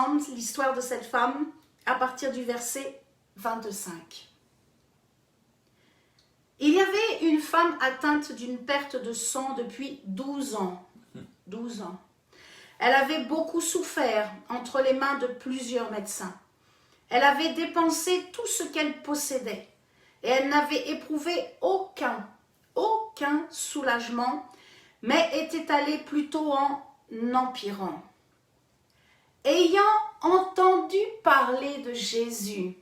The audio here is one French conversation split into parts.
ensemble l'histoire de cette femme à partir du verset 25. Il y avait une femme atteinte d'une perte de sang depuis 12 ans. 12 ans. Elle avait beaucoup souffert entre les mains de plusieurs médecins. Elle avait dépensé tout ce qu'elle possédait et elle n'avait éprouvé aucun soulagement, mais était allée plutôt en empirant. Ayant entendu parler de Jésus,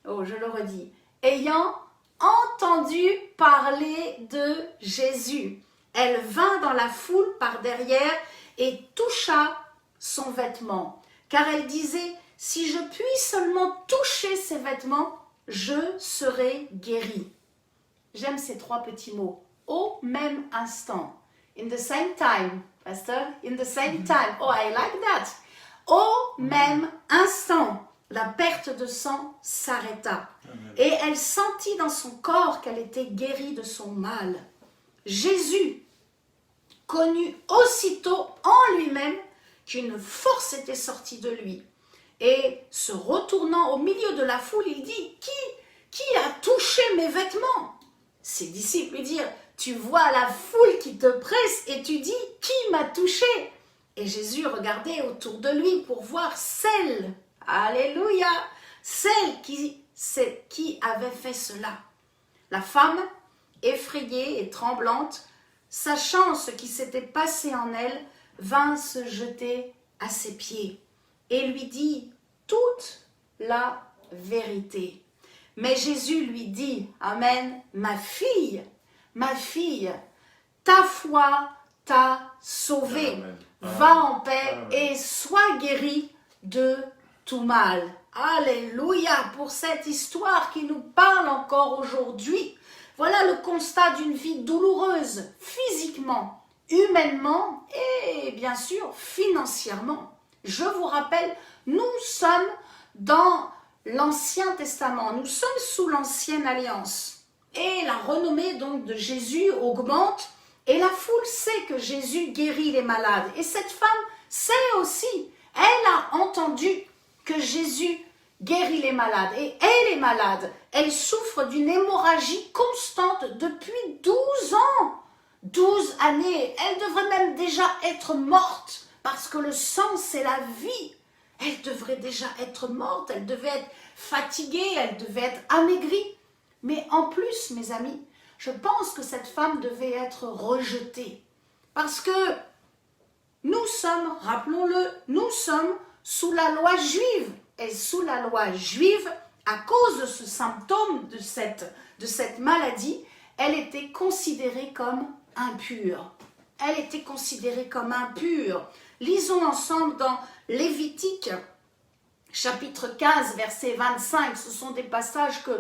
oh je le redis, ayant entendu parler de Jésus, elle vint dans la foule par derrière et toucha son vêtement, car elle disait, si je puis seulement toucher ses vêtements, je serai guérie. J'aime ces trois petits mots, au même instant, in the same time, pastor, in the same time, oh I like that. Au même instant, la perte de sang s'arrêta et elle sentit dans son corps qu'elle était guérie de son mal. Jésus connut aussitôt en lui-même qu'une force était sortie de lui et se retournant au milieu de la foule, il dit, qui a touché mes vêtements? Ses disciples lui dirent, tu vois la foule qui te presse et tu dis, qui m'a touché? Et Jésus regardait autour de lui pour voir celle, alléluia, celle qui avait fait cela. La femme, effrayée et tremblante, sachant ce qui s'était passé en elle, vint se jeter à ses pieds et lui dit toute la vérité. Mais Jésus lui dit, amen, ma fille, ta foi t'a sauvée. Amen. Va en paix Amen. et sois guérie de tout mal. Alléluia pour cette histoire qui nous parle encore aujourd'hui. Voilà le constat d'une vie douloureuse, physiquement, humainement et bien sûr financièrement. Je vous rappelle, nous sommes dans l'Ancien Testament, nous sommes sous l'Ancienne Alliance. Et la renommée donc de Jésus augmente et la foule sait que Jésus guérit les malades. Et cette femme sait aussi, elle a entendu que Jésus guérit les malades. Et elle est malade, elle souffre d'une hémorragie constante depuis 12 ans. 12 années, elle devrait même déjà être morte parce que le sang c'est la vie. Elle devrait déjà être morte, elle devait être fatiguée, elle devait être amaigrie. Mais en plus, mes amis, je pense que cette femme devait être rejetée. Parce que nous sommes, rappelons-le, nous sommes sous la loi juive. Et sous la loi juive, à cause de ce symptôme, de cette maladie, elle était considérée comme impure. Elle était considérée comme impure. Lisons ensemble dans Lévitique, chapitre 15, verset 25. Ce sont des passages que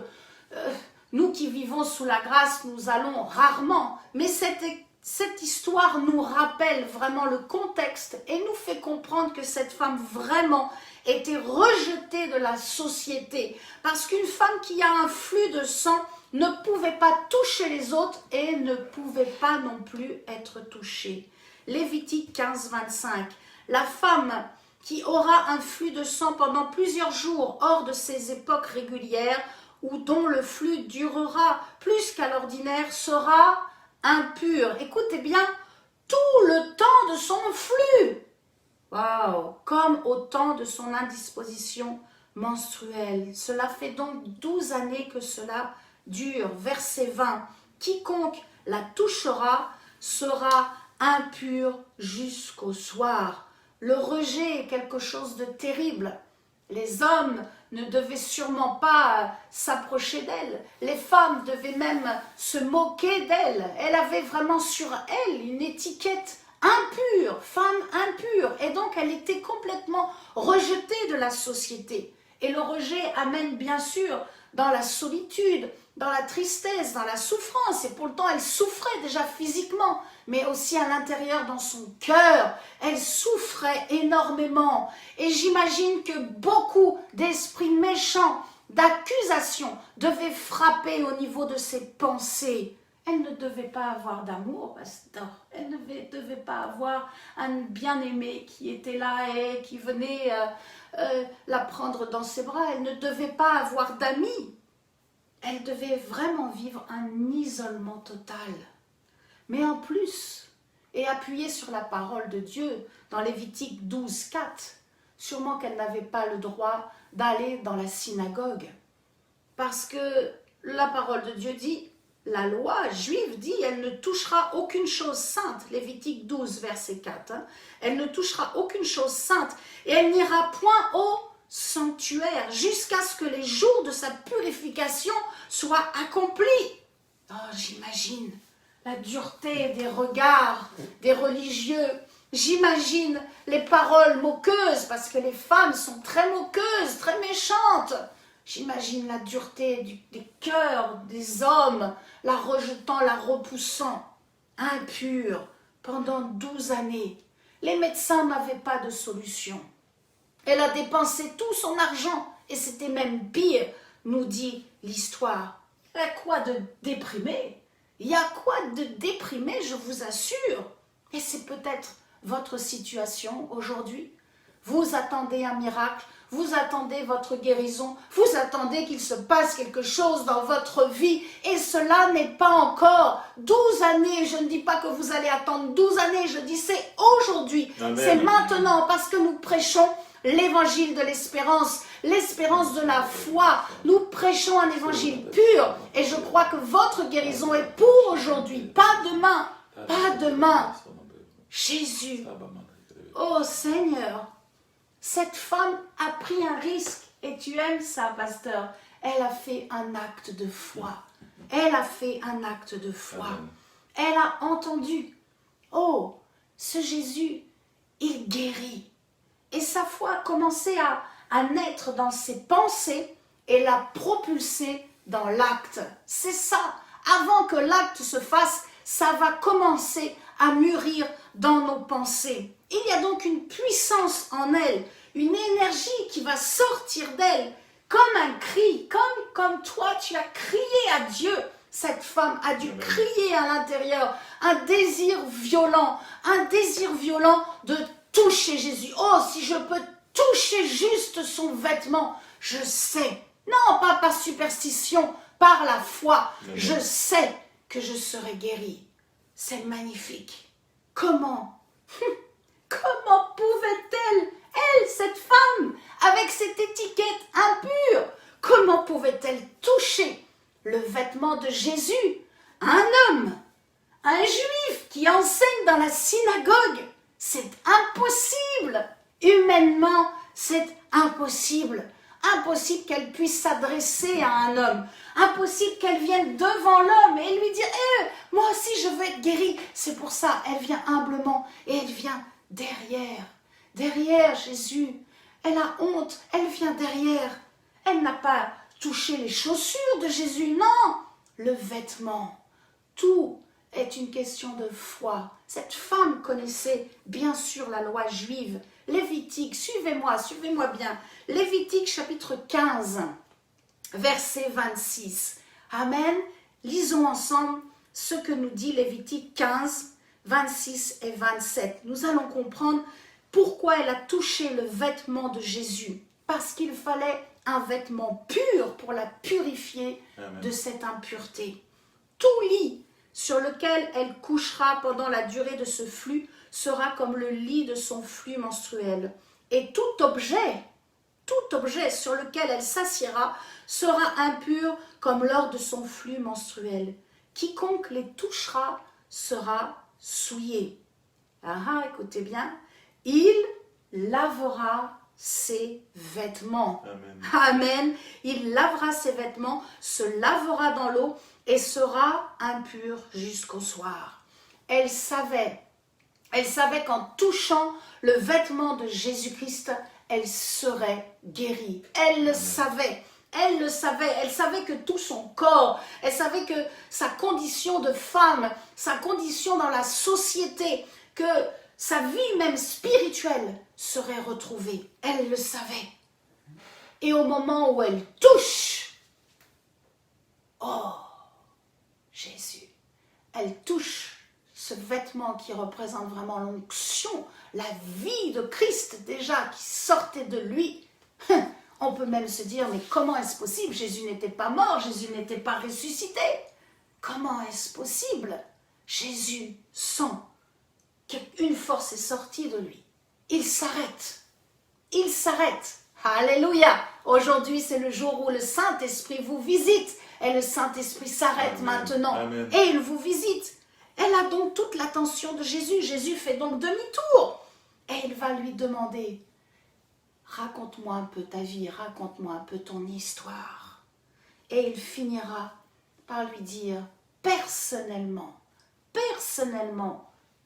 nous qui vivons sous la grâce, nous allons rarement. Mais cette histoire nous rappelle vraiment le contexte et nous fait comprendre que cette femme vraiment était rejetée de la société. Parce qu'une femme qui a un flux de sang ne pouvait pas toucher les autres et ne pouvait pas non plus être touchée. Lévitique 15, 25. La femme qui aura un flux de sang pendant plusieurs jours hors de ses époques régulières ou dont le flux durera plus qu'à l'ordinaire sera impure. Écoutez bien, tout le temps de son flux. Waouh, comme au temps de son indisposition menstruelle. Cela fait donc 12 années que cela dure. Verset 20. Quiconque la touchera sera impur jusqu'au soir. Le rejet est quelque chose de terrible. Les hommes ne devaient sûrement pas s'approcher d'elle. Les femmes devaient même se moquer d'elle. Elle avait vraiment sur elle une étiquette impure, femme impure. Et donc elle était complètement rejetée de la société. Et le rejet amène bien sûr dans la solitude, dans la tristesse, dans la souffrance. Et pourtant elle souffrait déjà physiquement, mais aussi à l'intérieur dans son cœur. Elle souffrait énormément. Et j'imagine que beaucoup d'esprits méchants, d'accusations, devaient frapper au niveau de ses pensées. Elle ne devait pas avoir d'amour, pasteur. Elle ne devait pas avoir un bien-aimé qui était là et qui venait la prendre dans ses bras, elle ne devait pas avoir d'amis. Elle devait vraiment vivre un isolement total. Mais en plus, et appuyée sur la parole de Dieu, dans Lévitique 12, 4, sûrement qu'elle n'avait pas le droit d'aller dans la synagogue. Parce que la parole de Dieu dit, la loi juive dit, elle ne touchera aucune chose sainte. Lévitique 12, verset 4. Elle ne touchera aucune chose sainte et elle n'ira point au sanctuaire jusqu'à ce que les jours de sa purification soient accomplis. Oh, j'imagine la dureté des regards des religieux. J'imagine les paroles moqueuses, parce que les femmes sont très moqueuses, très méchantes. J'imagine la dureté des cœurs des hommes, la rejetant, la repoussant, impure, pendant 12 années. Les médecins n'avaient pas de solution. Elle a dépensé tout son argent, et c'était même pire, nous dit l'histoire. Il y a quoi de déprimé? Il y a quoi de déprimé, je vous assure. Et c'est peut-être votre situation aujourd'hui. Vous attendez un miracle, vous attendez votre guérison, vous attendez qu'il se passe quelque chose dans votre vie et cela n'est pas encore 12 années. Je ne dis pas que vous allez attendre 12 années, je dis c'est aujourd'hui, c'est maintenant parce que nous prêchons l'évangile de l'espérance, l'espérance de la foi. Nous prêchons un évangile pur et je crois que votre guérison est pour aujourd'hui, pas demain, pas demain. Jésus, oh Seigneur, cette femme a pris un risque et tu aimes ça, pasteur. Elle a fait un acte de foi. Elle a fait un acte de foi. Elle a entendu. Oh, ce Jésus, il guérit. Et sa foi a commencé à naître dans ses pensées et l'a propulsée dans l'acte. C'est ça. Avant que l'acte se fasse, ça va commencer à mûrir dans nos pensées. Il y a donc une puissance en elle, une énergie qui va sortir d'elle, comme un cri, comme toi tu as crié à Dieu. Cette femme a dû crier à l'intérieur, un désir violent de toucher Jésus. Oh, si je peux toucher juste son vêtement, je sais, non pas par superstition, par la foi, je sais que je serai guérie. C'est magnifique. Comment pouvait-elle, elle, cette femme, avec cette étiquette impure, comment pouvait-elle toucher le vêtement de Jésus? Un homme, un juif qui enseigne dans la synagogue, c'est impossible. Humainement, c'est impossible. Impossible qu'elle puisse s'adresser à un homme. Impossible qu'elle vienne devant l'homme et lui dire « moi aussi je veux être guérie ». C'est pour ça, elle vient humblement et elle vient derrière Jésus. Elle a honte, elle vient derrière. Elle n'a pas touché les chaussures de Jésus, non. Le vêtement, tout est une question de foi. Cette femme connaissait bien sûr la loi juive. Lévitique, suivez-moi bien. Lévitique chapitre 15, verset 26. Amen. Lisons ensemble ce que nous dit Lévitique 15, 26 et 27. Nous allons comprendre pourquoi elle a touché le vêtement de Jésus. Parce qu'il fallait un vêtement pur pour la purifier de cette impureté. Tout lit sur lequel elle couchera pendant la durée de ce flux sera comme le lit de son flux menstruel. Et tout objet sur lequel elle s'assiera sera impur comme lors de son flux menstruel. Quiconque les touchera sera souillé. Écoutez bien. Il lavera ses vêtements. Amen. Il lavera ses vêtements, se lavera dans l'eau et sera impur jusqu'au soir. Elle savait qu'en touchant le vêtement de Jésus-Christ, elle serait guérie. Elle le savait. Elle savait que tout son corps, elle savait que sa condition de femme, sa condition dans la société, que sa vie même spirituelle serait retrouvée. Elle le savait. Et au moment où elle touche, oh, Jésus, elle touche ce vêtement qui représente vraiment l'onction, la vie de Christ déjà qui sortait de lui. On peut même se dire, mais comment est-ce possible? Jésus n'était pas mort, Jésus n'était pas ressuscité. Comment est-ce possible? Jésus sent qu'une force est sortie de lui. Il s'arrête. Il s'arrête. Alléluia. Aujourd'hui, c'est le jour où le Saint-Esprit vous visite. Et le Saint-Esprit s'arrête maintenant. Amen. Et il vous visite. Elle a donc toute l'attention de Jésus. Jésus fait donc demi-tour. Et il va lui demander, raconte-moi un peu ta vie, raconte-moi un peu ton histoire. Et il finira par lui dire, personnellement,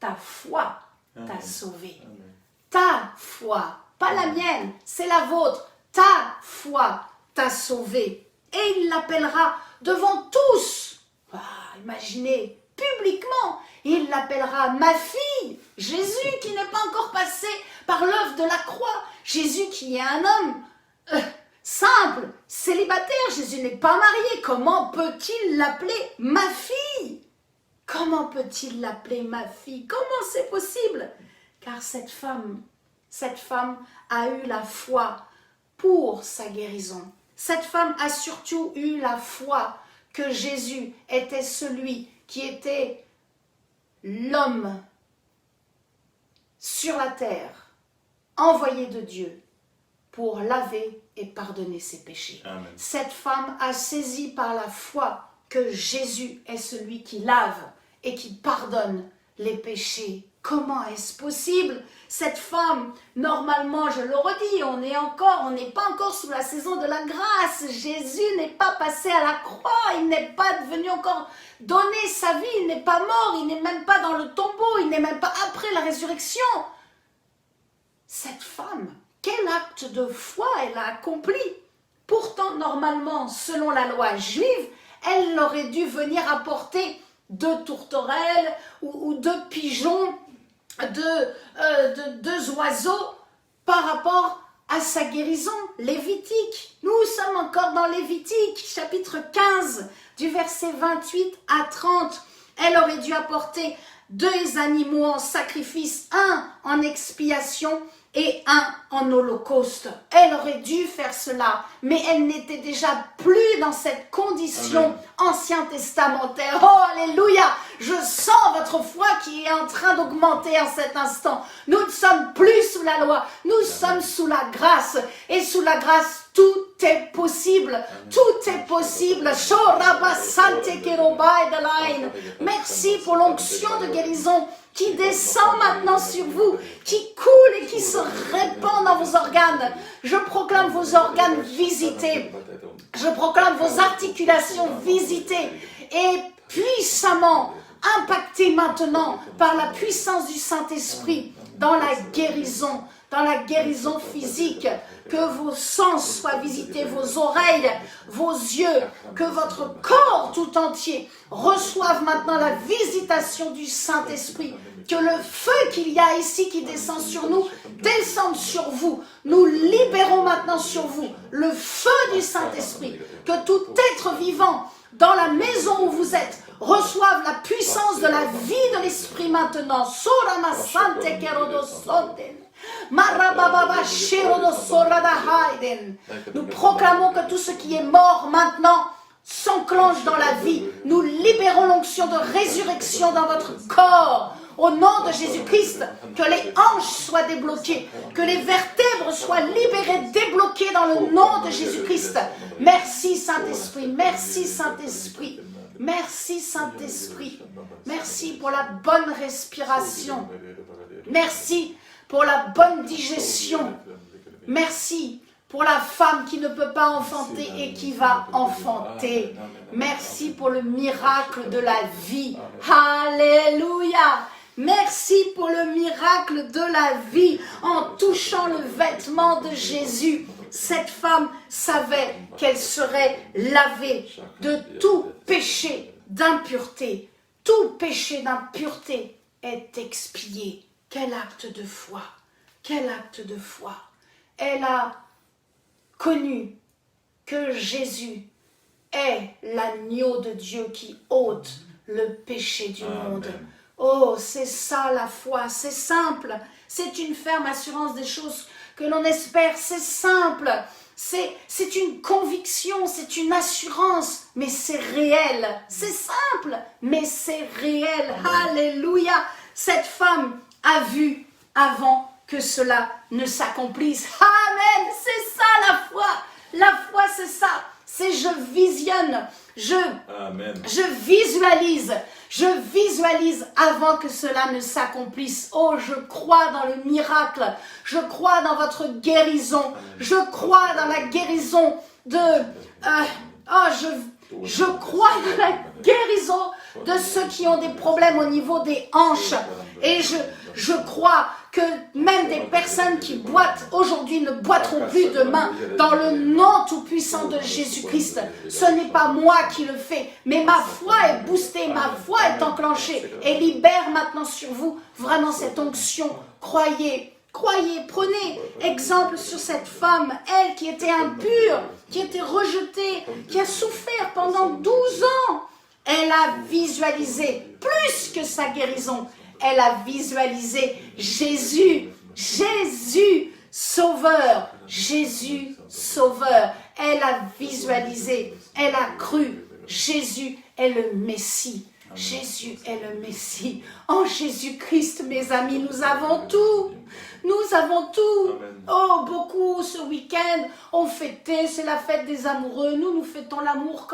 ta foi t'a sauvé. Amen. Ta foi, pas la mienne, c'est la vôtre. Ta foi t'a sauvé. Et il l'appellera devant tous. Ah, imaginez, publiquement, il l'appellera ma fille. Jésus qui n'est pas encore passé par l'œuvre de la croix. Jésus qui est un homme simple, célibataire. Jésus n'est pas marié. Comment peut-il l'appeler ma fille? Comment peut-il l'appeler ma fille? Comment c'est possible? Car cette femme a eu la foi pour sa guérison. Cette femme a surtout eu la foi que Jésus était celui qui était l'homme sur la terre, envoyé de Dieu pour laver et pardonner ses péchés. Amen. Cette femme a saisi par la foi que Jésus est celui qui lave et qui pardonne les péchés. Comment est-ce possible? Cette femme, normalement, je le redis, on n'est pas encore sous la saison de la grâce. Jésus n'est pas passé à la croix, il n'est pas venu encore donner sa vie, il n'est pas mort, il n'est même pas dans le tombeau, il n'est même pas après la résurrection. Cette femme, quel acte de foi elle a accompli? Pourtant, normalement, selon la loi juive, elle aurait dû venir apporter 2 tourterelles ou 2 pigeons, 2 oiseaux par rapport à sa guérison. Lévitique, nous sommes encore dans Lévitique, chapitre 15, du verset 28 à 30. Elle aurait dû apporter 2 animaux en sacrifice, un en expiation et un en holocauste. Elle aurait dû faire cela, mais elle n'était déjà plus dans cette condition Amen. ancien testamentaire. Oh, alléluia! Je sens votre foi qui est en train d'augmenter en cet instant. Nous ne sommes plus sous la loi, nous sommes sous la grâce. Et sous la grâce, tout est possible. Tout est possible. Merci pour l'onction de guérison qui descend maintenant sur vous, qui coule et qui se répand dans vos organes. Je proclame vos organes visités. Je proclame vos articulations visitées et puissamment impactées maintenant par la puissance du Saint-Esprit dans la guérison physique. Que vos sens soient visités, vos oreilles, vos yeux, que votre corps tout entier reçoive maintenant la visitation du Saint-Esprit. Que le feu qu'il y a ici qui descend sur nous, descende sur vous. Nous libérons maintenant sur vous le feu du Saint-Esprit. Que tout être vivant dans la maison où vous êtes reçoive la puissance de la vie de l'Esprit maintenant. Sorama Sante Kerodo Sonden. Nous proclamons que tout ce qui est mort maintenant s'enclenche dans la vie. Nous libérons l'onction de résurrection dans votre corps. Au nom de Jésus-Christ, que les hanches soient débloquées, que les vertèbres soient libérées, débloquées dans le nom de Jésus-Christ. Merci Saint-Esprit, merci Saint-Esprit. Merci Saint-Esprit. Merci pour la bonne respiration. Merci pour la bonne digestion. Merci pour la femme qui ne peut pas enfanter et qui va enfanter. Merci pour le miracle de la vie. Alléluia. Merci pour le miracle de la vie en touchant le vêtement de Jésus. Cette femme savait qu'elle serait lavée de tout péché d'impureté. Tout péché d'impureté est expié. Quel acte de foi! Quel acte de foi! Elle a connu que Jésus est l'agneau de Dieu qui ôte le péché du monde. Oh, c'est ça la foi, c'est simple. C'est une ferme assurance des choses que l'on espère. C'est simple, c'est une conviction, c'est une assurance, mais c'est réel. C'est simple, mais c'est réel. Alléluia. Cette femme a vu avant que cela ne s'accomplisse. Amen. C'est ça la foi. La foi, c'est ça. C'est je visionne, je visualise avant que cela ne s'accomplisse. Oh, je crois dans le miracle, je crois dans votre guérison, je crois dans la guérison de... je crois dans la guérison de ceux qui ont des problèmes au niveau des hanches. Et je crois que même des personnes qui boitent aujourd'hui ne boiteront plus demain dans le nom tout-puissant de Jésus-Christ. Ce n'est pas moi qui le fais, mais ma foi est boostée, ma foi est enclenchée et libère maintenant sur vous vraiment cette onction. Croyez, prenez exemple sur cette femme, elle qui était impure, qui était rejetée, qui a souffert pendant 12 ans. Elle a visualisé plus que sa guérison. Elle a visualisé Jésus sauveur, Jésus sauveur. Elle a visualisé, elle a cru, Jésus est le Messie. Jésus est le Messie. En Jésus-Christ, mes amis, nous avons tout. Nous avons tout. Oh, beaucoup ce week-end ont fêté, c'est la fête des amoureux. Nous fêtons l'amour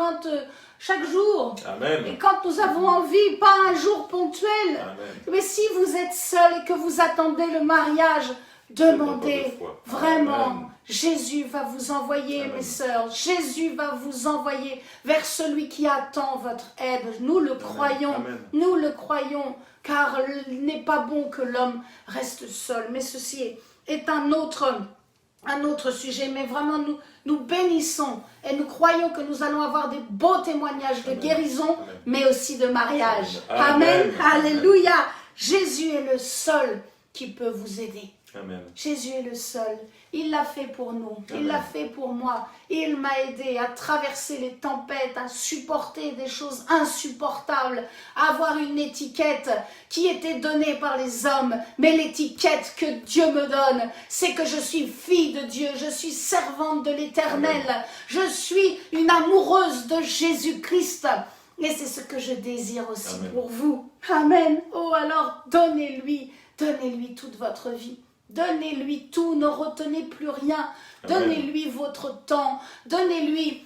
chaque jour. Amen. Et quand nous avons envie, pas un jour ponctuel. Amen. Mais si vous êtes seul et que vous attendez le mariage, demandez vraiment. Amen. Jésus va vous envoyer, mes sœurs. Jésus va vous envoyer vers celui qui attend votre aide. Nous le croyons. Amen. Nous le croyons. Car il n'est pas bon que l'homme reste seul. Mais ceci est un autre sujet. Mais vraiment, nous bénissons et nous croyons que nous allons avoir des beaux témoignages de guérison, mais aussi de mariage. Amen. Alléluia. Jésus est le seul qui peut vous aider. Amen. Jésus est le seul. Il l'a fait pour nous. Amen. Il l'a fait pour moi. Il m'a aidé à traverser les tempêtes, à supporter des choses insupportables, à avoir une étiquette qui était donnée par les hommes. Mais l'étiquette que Dieu me donne, c'est que je suis fille de Dieu. Je suis servante de l'Éternel. Je suis une amoureuse de Jésus-Christ. Et c'est ce que je désire aussi Amen. pour vous. Amen. Oh, alors donnez-lui toute votre vie. Donnez-lui tout, ne retenez plus rien. Donnez-lui votre temps, donnez-lui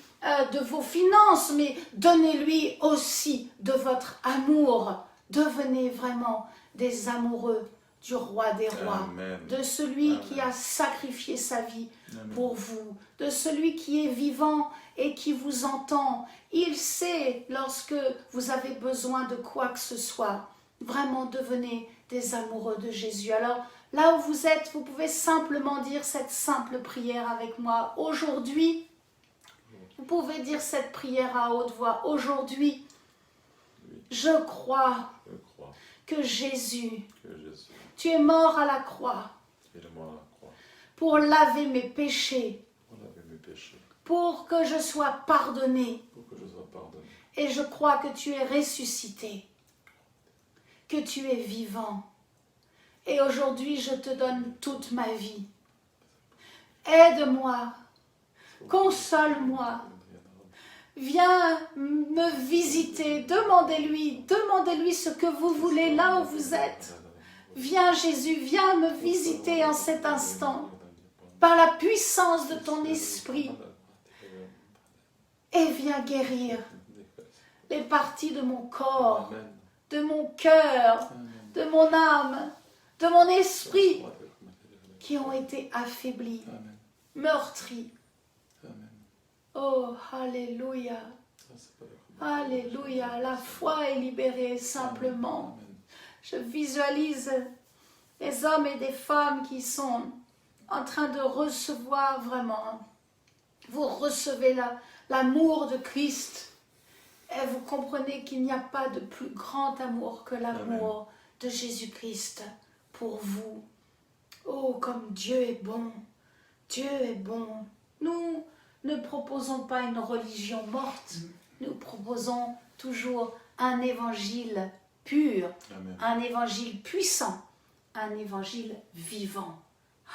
de vos finances, mais donnez-lui aussi de votre amour. Devenez vraiment des amoureux du roi des rois, Amen. de celui Amen. qui a sacrifié sa vie Amen. pour vous, de celui qui est vivant et qui vous entend. Il sait lorsque vous avez besoin de quoi que ce soit. Vraiment, devenez des amoureux de Jésus. Alors, là où vous êtes, vous pouvez simplement dire cette simple prière avec moi. Aujourd'hui, vous pouvez dire cette prière à haute voix. Aujourd'hui, je crois que Jésus, tu es mort à la croix pour laver mes péchés, pour que je sois pardonné. Et je crois que tu es ressuscité, que tu es vivant. Et aujourd'hui, je te donne toute ma vie. Aide-moi, console-moi. Viens me visiter, demandez-lui ce que vous voulez là où vous êtes. Viens Jésus, viens me visiter en cet instant, par la puissance de ton esprit. Et viens guérir les parties de mon corps, de mon cœur, de mon âme, de mon esprit qui ont été affaiblies, meurtries. Oh, alléluia, alléluia, la foi est libérée simplement. Je visualise des hommes et des femmes qui sont en train de recevoir vraiment. Vous recevez l'amour de Christ et vous comprenez qu'il n'y a pas de plus grand amour que l'amour de Jésus-Christ pour vous. Oh, comme Dieu est bon, Dieu est bon. Nous ne proposons pas une religion morte, nous proposons toujours un évangile pur, un évangile puissant, un évangile vivant.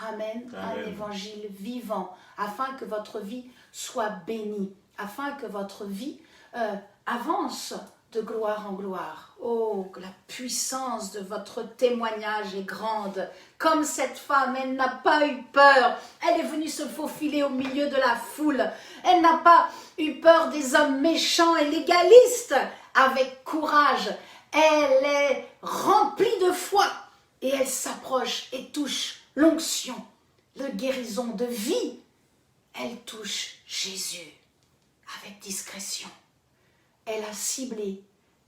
Amen. Amen. Un évangile vivant, afin que votre vie soit bénie, afin que votre vie avance de gloire en gloire. Oh, que la puissance de votre témoignage est grande. Comme cette femme, elle n'a pas eu peur. Elle est venue se faufiler au milieu de la foule. Elle n'a pas eu peur des hommes méchants et légalistes. Avec courage, elle est remplie de foi et elle s'approche et touche l'onction, la guérison de vie. Elle touche Jésus avec discrétion. Elle a ciblé,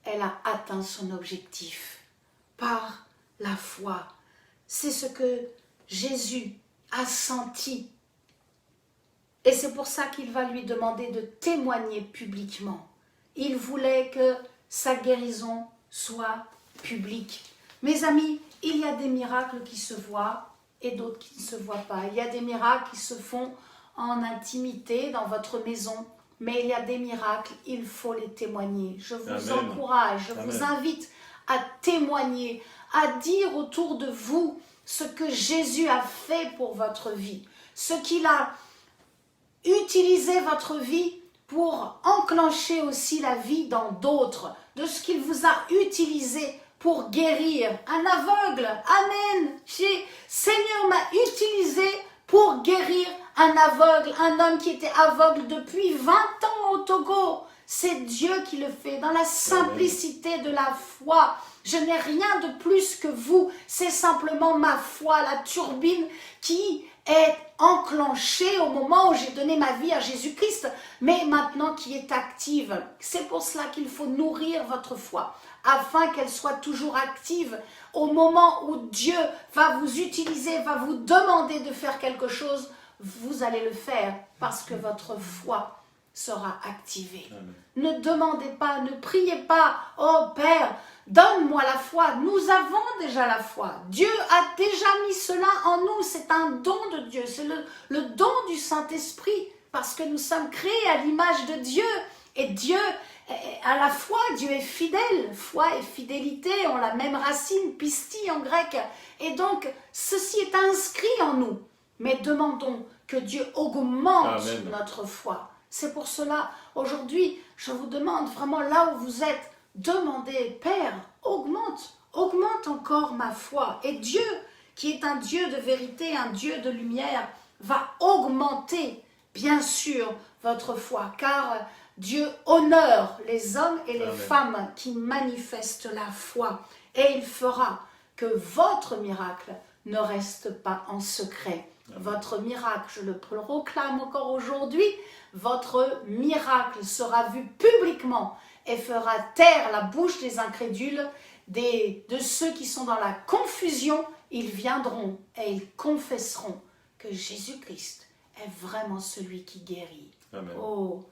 elle a atteint son objectif par la foi. C'est ce que Jésus a senti. Et c'est pour ça qu'il va lui demander de témoigner publiquement. Il voulait que sa guérison soit publique. Mes amis, il y a des miracles qui se voient et d'autres qui ne se voient pas. Il y a des miracles qui se font en intimité dans votre maison. Mais il y a des miracles, il faut les témoigner. Je vous encourage, je vous invite à témoigner, à dire autour de vous ce que Jésus a fait pour votre vie, ce qu'il a utilisé votre vie pour enclencher aussi la vie dans d'autres, de ce qu'il vous a utilisé pour guérir un aveugle. Amen. Seigneur m'a utilisé pour guérir un aveugle, un homme qui était aveugle depuis 20 ans au Togo. C'est Dieu qui le fait, dans la simplicité de la foi. Je n'ai rien de plus que vous, c'est simplement ma foi, la turbine qui est enclenchée au moment où j'ai donné ma vie à Jésus-Christ, mais maintenant qui est active. C'est pour cela qu'il faut nourrir votre foi, afin qu'elle soit toujours active. Au moment où Dieu va vous utiliser, va vous demander de faire quelque chose, vous allez le faire parce que votre foi sera activée. Amen. Ne demandez pas, ne priez pas, oh Père, donne-moi la foi. Nous avons déjà la foi. Dieu a déjà mis cela en nous. C'est un don de Dieu. C'est le don du Saint-Esprit parce que nous sommes créés à l'image de Dieu. Et Dieu, à la foi, Dieu est fidèle. Foi et fidélité ont la même racine, pistis en grec. Et donc, ceci est inscrit en nous. Mais demandons que Dieu augmente Amen. notre foi. C'est pour cela, aujourd'hui, je vous demande vraiment là où vous êtes, demandez, Père, augmente encore ma foi. Et Dieu, qui est un Dieu de vérité, un Dieu de lumière, va augmenter, bien sûr, votre foi. Car Dieu honore les hommes et les Amen. femmes qui manifestent la foi. Et il fera que votre miracle ne reste pas en secret. Votre miracle, je le proclame encore aujourd'hui, votre miracle sera vu publiquement et fera taire la bouche des incrédules, de ceux qui sont dans la confusion. Ils viendront et ils confesseront que Jésus-Christ est vraiment celui qui guérit. Amen. Oh,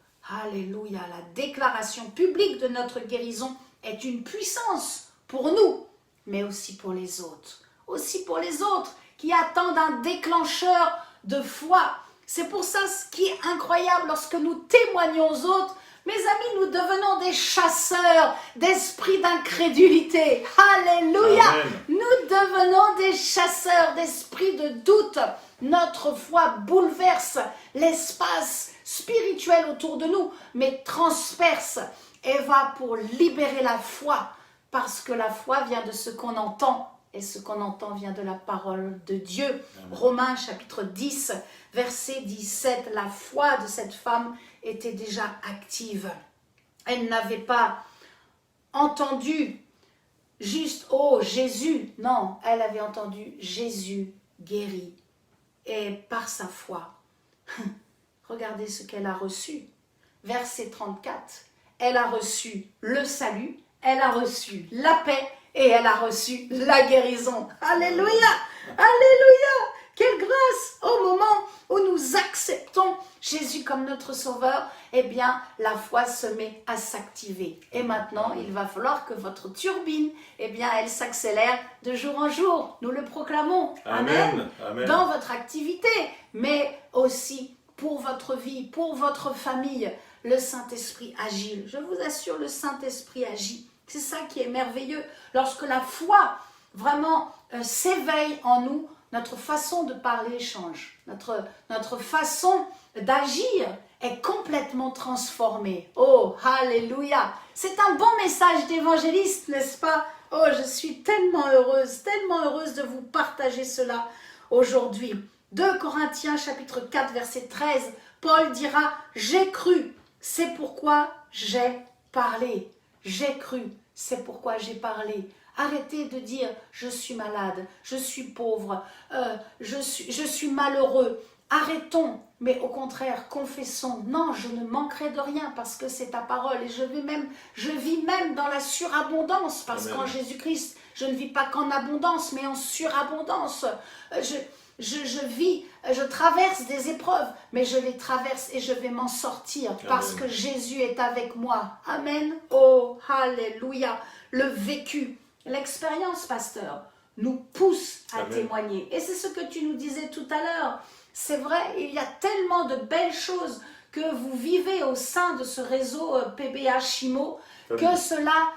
alléluia, la déclaration publique de notre guérison est une puissance pour nous, mais aussi pour les autres. Aussi pour les autres qui attendent un déclencheur de foi. C'est pour ça ce qui est incroyable lorsque nous témoignons aux autres. Mes amis, nous devenons des chasseurs d'esprits d'incrédulité. Alléluia! Amen. Nous devenons des chasseurs d'esprits de doute. Notre foi bouleverse l'espace spirituel autour de nous, mais transperce et va pour libérer la foi. Parce que la foi vient de ce qu'on entend. Et ce qu'on entend vient de la parole de Dieu. Amen. Romains chapitre 10, verset 17. La foi de cette femme était déjà active. Elle n'avait pas entendu juste « Oh, Jésus !» Non, elle avait entendu « Jésus guérit ». Et par sa foi, regardez ce qu'elle a reçu. Verset 34. Elle a reçu le salut, elle a reçu la paix, et elle a reçu la guérison. Alléluia! Alléluia! Quelle grâce! Au moment où nous acceptons Jésus comme notre sauveur, eh bien, la foi se met à s'activer. Et maintenant, il va falloir que votre turbine, eh bien, elle s'accélère de jour en jour. Nous le proclamons. Amen. Amen. Dans votre activité, mais aussi pour votre vie, pour votre famille. Le Saint-Esprit agit. Je vous assure, le Saint-Esprit agit. C'est ça qui est merveilleux. Lorsque la foi vraiment s'éveille en nous, notre façon de parler change. Notre façon d'agir est complètement transformée. Oh, alléluia! C'est un bon message d'évangéliste, n'est-ce pas? Oh, je suis tellement heureuse de vous partager cela aujourd'hui. 2 Corinthiens chapitre 4 verset 13, Paul dira « J'ai cru, c'est pourquoi j'ai parlé. J'ai cru, c'est pourquoi j'ai parlé. » Arrêtez de dire « je suis malade, je suis pauvre, je suis malheureux ». Arrêtons, mais au contraire, confessons. Non, je ne manquerai de rien parce que c'est ta parole et je vis même dans la surabondance parce qu'en Jésus-Christ, je ne vis pas qu'en abondance, mais en surabondance. Je traverse des épreuves, mais je les traverse et je vais m'en sortir parce que Jésus est avec moi. Amen. Oh, alléluia. Le vécu, l'expérience, pasteur, nous pousse à témoigner. Et c'est ce que tu nous disais tout à l'heure. C'est vrai, il y a tellement de belles choses que vous vivez au sein de ce réseau PBH IMO que cela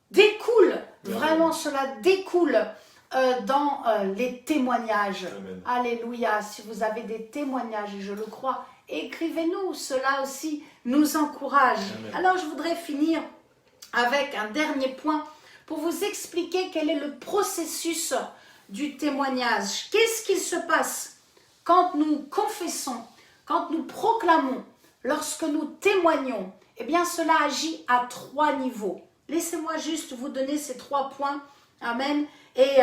découle, vraiment cela découle dans les témoignages. Amen. Alléluia, si vous avez des témoignages, et je le crois, écrivez-nous, cela aussi nous encourage. Amen. Alors je voudrais finir avec un dernier point pour vous expliquer quel est le processus du témoignage. Qu'est-ce qu'il se passe quand nous confessons, quand nous proclamons, lorsque nous témoignons? Eh bien, cela agit à 3 niveaux. Laissez-moi juste vous donner ces 3 points. Amen. Et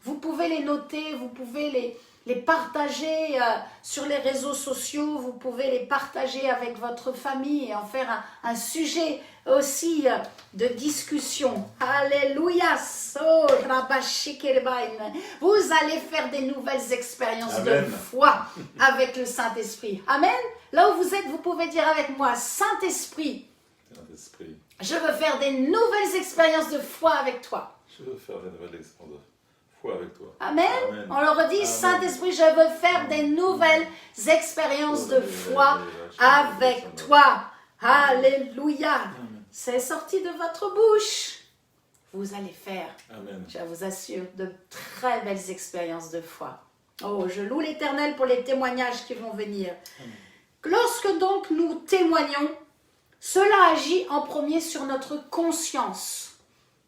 vous pouvez les noter, vous pouvez les partager sur les réseaux sociaux, vous pouvez les partager avec votre famille et en faire un sujet aussi de discussion. Alléluia. Vous allez faire des nouvelles expériences Amen. De foi avec le Saint-Esprit. Amen. Là où vous êtes, vous pouvez dire avec moi, Saint-Esprit, je veux faire des nouvelles expériences de foi avec toi. Je veux faire des nouvelles expériences de foi avec toi. Amen. Amen. On leur dit, Saint-Esprit, je veux faire des nouvelles expériences de foi avec toi. Alléluia. C'est sorti de votre bouche. Vous allez faire, Amen. Je vous assure, de très belles expériences de foi. Oh, je loue l'Éternel pour les témoignages qui vont venir. Amen. Lorsque donc nous témoignons, cela agit en premier sur notre conscience.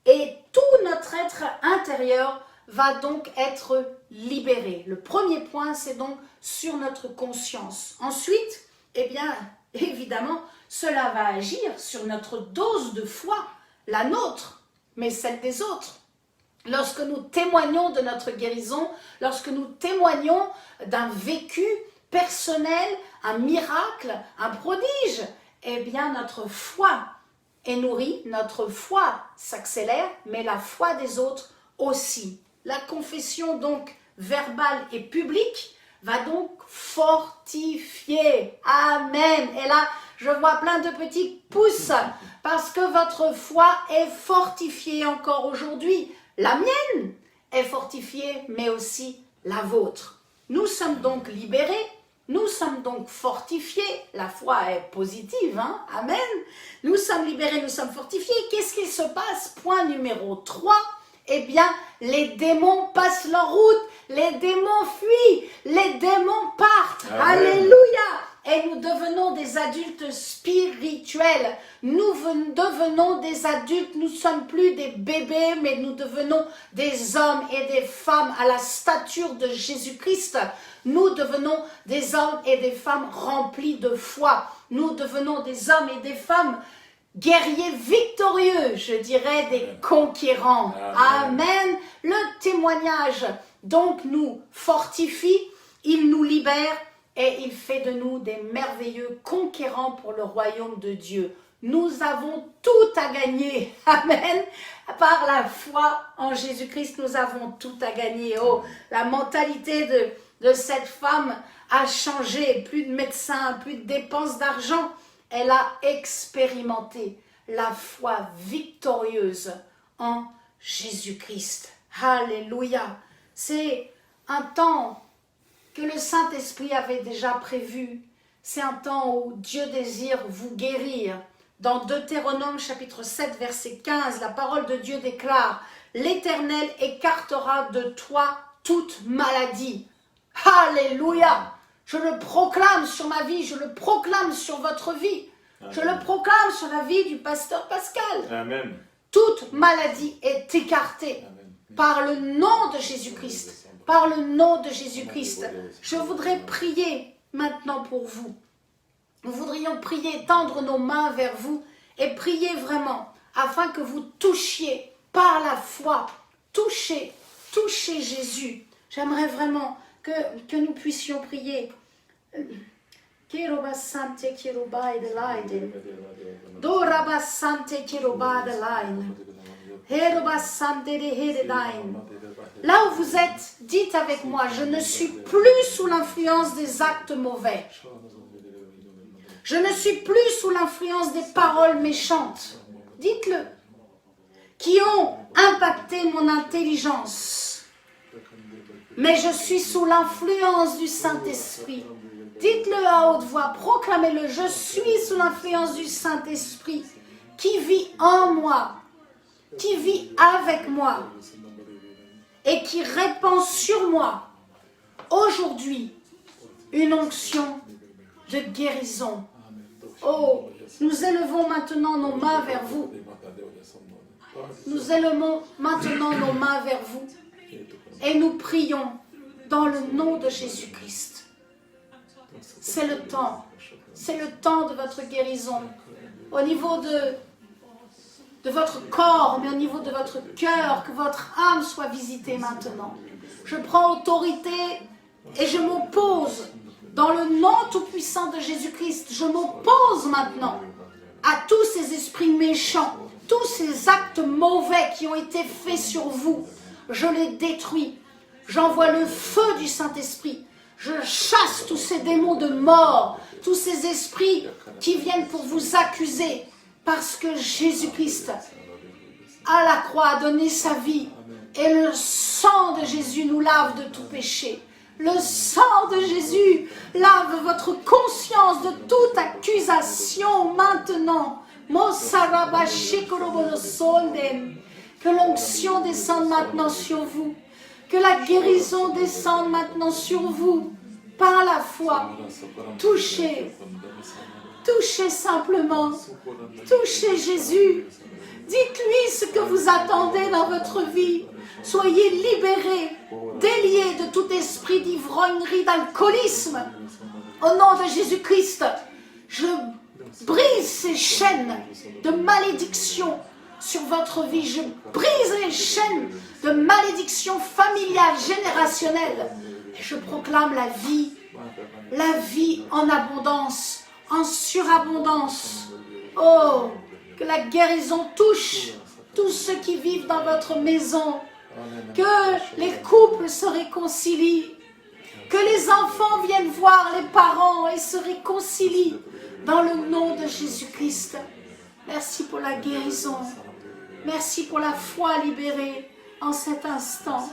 Et tout notre être intérieur va donc être libéré. Le premier point, c'est donc sur notre conscience. Ensuite, eh bien, évidemment, cela va agir sur notre dose de foi, la nôtre, mais celle des autres. Lorsque nous témoignons de notre guérison, lorsque nous témoignons d'un vécu personnel, un miracle, un prodige, eh bien, notre foi est nourrie, notre foi s'accélère, mais la foi des autres aussi. La confession donc verbale et publique va donc fortifier. Amen. Et là, je vois plein de petits pouces parce que votre foi est fortifiée encore aujourd'hui. La mienne est fortifiée, mais aussi la vôtre. Nous sommes donc libérés. Nous sommes donc fortifiés. La foi est positive, hein? Amen. Nous sommes libérés, nous sommes fortifiés. Qu'est-ce qui se passe? Point numéro 3. Eh bien, les démons passent leur route. Les démons fuient. Les démons partent. Amen. Alléluia. Et nous devenons des adultes spirituels. Nous devenons des adultes. Nous ne sommes plus des bébés, mais nous devenons des hommes et des femmes à la stature de Jésus-Christ. Nous devenons des hommes et des femmes remplis de foi. Nous devenons des hommes et des femmes guerriers victorieux, je dirais des conquérants. Amen. Amen. Le témoignage donc nous fortifie, il nous libère et il fait de nous des merveilleux conquérants pour le royaume de Dieu. Nous avons tout à gagner. Amen. Par la foi en Jésus-Christ, nous avons tout à gagner. Oh, la mentalité de cette femme a changé. Plus de médecins, plus de dépenses d'argent. Elle a expérimenté la foi victorieuse en Jésus-Christ. Alléluia. C'est un temps que le Saint-Esprit avait déjà prévu. C'est un temps où Dieu désire vous guérir. Dans Deutéronome chapitre 7 verset 15, la parole de Dieu déclare « L'Éternel écartera de toi toute maladie. Alléluia. Je le proclame sur ma vie, je le proclame sur votre vie. Je le proclame sur la vie du pasteur Pascal. Amen. Toute maladie est écartée Amen. par le nom de Jésus-Christ. Par le nom de Jésus-Christ. Je voudrais prier maintenant pour vous. Nous voudrions prier, tendre nos mains vers vous et prier vraiment afin que vous touchiez par la foi. Touchez Jésus. J'aimerais vraiment que nous puissions prier. Là où vous êtes, dites avec moi, je ne suis plus sous l'influence des actes mauvais. Je ne suis plus sous l'influence des paroles méchantes. Dites-le. Qui ont impacté mon intelligence. Mais je suis sous l'influence du Saint-Esprit. Dites-le à haute voix, proclamez-le. Je suis sous l'influence du Saint-Esprit qui vit en moi, qui vit avec moi et qui répand sur moi aujourd'hui une onction de guérison. Oh, nous élevons maintenant nos mains vers vous. Nous élevons maintenant nos mains vers vous et nous prions dans le nom de Jésus-Christ. C'est le temps de votre guérison au niveau de votre corps, mais au niveau de votre cœur, que votre âme soit visitée maintenant. Je prends autorité et je m'oppose dans le nom tout-puissant de Jésus-Christ. Je m'oppose maintenant à tous ces esprits méchants, tous ces actes mauvais qui ont été faits sur vous. Je les détruis. J'envoie le feu du Saint-Esprit. Je chasse tous ces démons de mort, tous ces esprits qui viennent pour vous accuser, parce que Jésus-Christ, à la croix, a donné sa vie. Et le sang de Jésus nous lave de tout péché. Le sang de Jésus lave votre conscience de toute accusation maintenant. Que l'onction descende maintenant sur vous. Que la guérison descende maintenant sur vous. Par la foi. Touchez simplement. Touchez Jésus. Dites-lui ce que vous attendez dans votre vie. Soyez libérés, déliés de tout esprit d'ivrognerie, d'alcoolisme. Au nom de Jésus-Christ, je brise ces chaînes de malédiction sur votre vie. Je brise les chaînes de malédiction familiale, générationnelle. Et je proclame la vie en abondance, en surabondance. Oh, que la guérison touche tous ceux qui vivent dans votre maison. Que les couples se réconcilient. Que les enfants viennent voir les parents et se réconcilient dans le nom de Jésus-Christ. Merci pour la guérison. Merci pour la foi libérée en cet instant.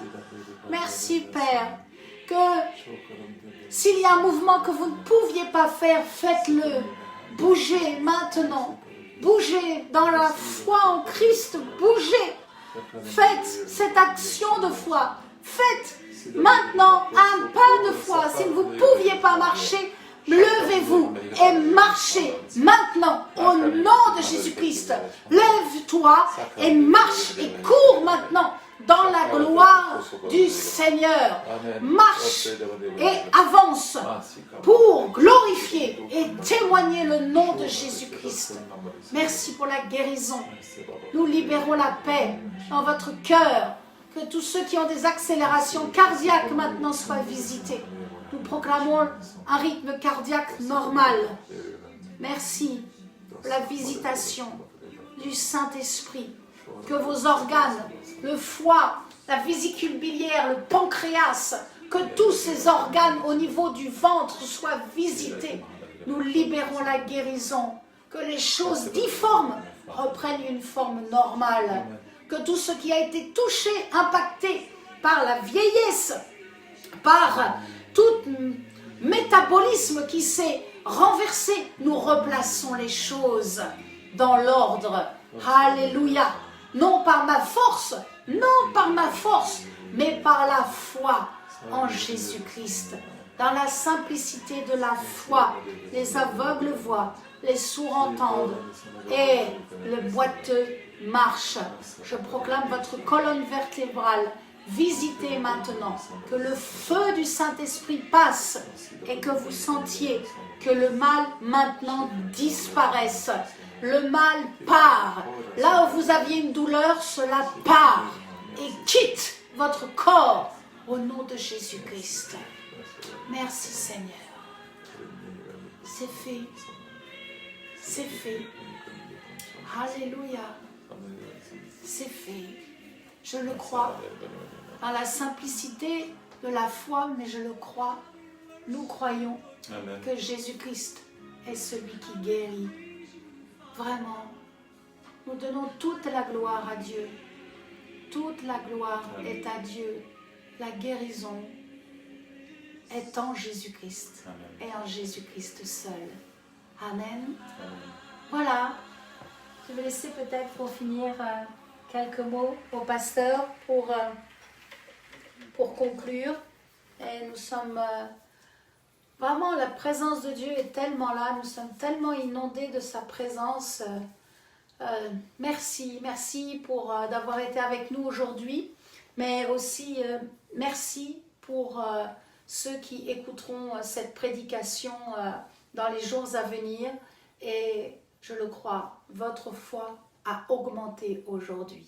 Merci Père. Que s'il y a un mouvement que vous ne pouviez pas faire, faites-le. Bougez maintenant. Bougez dans la foi en Christ. Bougez. Faites cette action de foi. Faites maintenant un pas de foi. Si vous ne pouviez pas marcher, levez-vous et marchez maintenant au nom de Jésus-Christ. Lève-toi et marche et cours maintenant dans la gloire du Seigneur. Marche et avance pour glorifier et témoigner le nom de Jésus-Christ. Merci pour la guérison. Nous libérons la paix dans votre cœur. Que tous ceux qui ont des accélérations cardiaques maintenant soient visités. Nous proclamons un rythme cardiaque normal. Merci pour la visitation du Saint-Esprit. Que vos organes, le foie, la vésicule biliaire, le pancréas, que tous ces organes au niveau du ventre soient visités. Nous libérons la guérison. Que les choses difformes reprennent une forme normale. Que tout ce qui a été touché, impacté par la vieillesse, par tout métabolisme qui s'est renversé, nous replaçons les choses dans l'ordre. Alléluia. Non par ma force, mais par la foi en Jésus-Christ. Dans la simplicité de la foi, les aveugles voient, les sourds entendent et le boiteux marche. Je proclame votre colonne vertébrale visitez maintenant, que le feu du Saint-Esprit passe et que vous sentiez que le mal maintenant disparaisse. Le mal part. Là où vous aviez une douleur, cela part et quitte votre corps au nom de Jésus-Christ. Merci Seigneur. C'est fait. C'est fait. Alléluia. C'est fait. Je le crois. Dans la simplicité de la foi, mais je le crois. Nous croyons Amen. que Jésus-Christ est celui qui guérit. Vraiment. Nous donnons toute la gloire à Dieu. Toute la gloire est à Dieu. La guérison est en Jésus-Christ et en Jésus-Christ seul. Amen. Voilà. Je vais laisser peut-être pour finir quelques mots au pasteur pour conclure. Et nous sommes vraiment, la présence de Dieu est tellement là, nous sommes tellement inondés de sa présence. Merci pour d'avoir été avec nous aujourd'hui, mais aussi merci pour ceux qui écouteront cette prédication dans les jours à venir. Et je le crois, votre foi a augmenté aujourd'hui.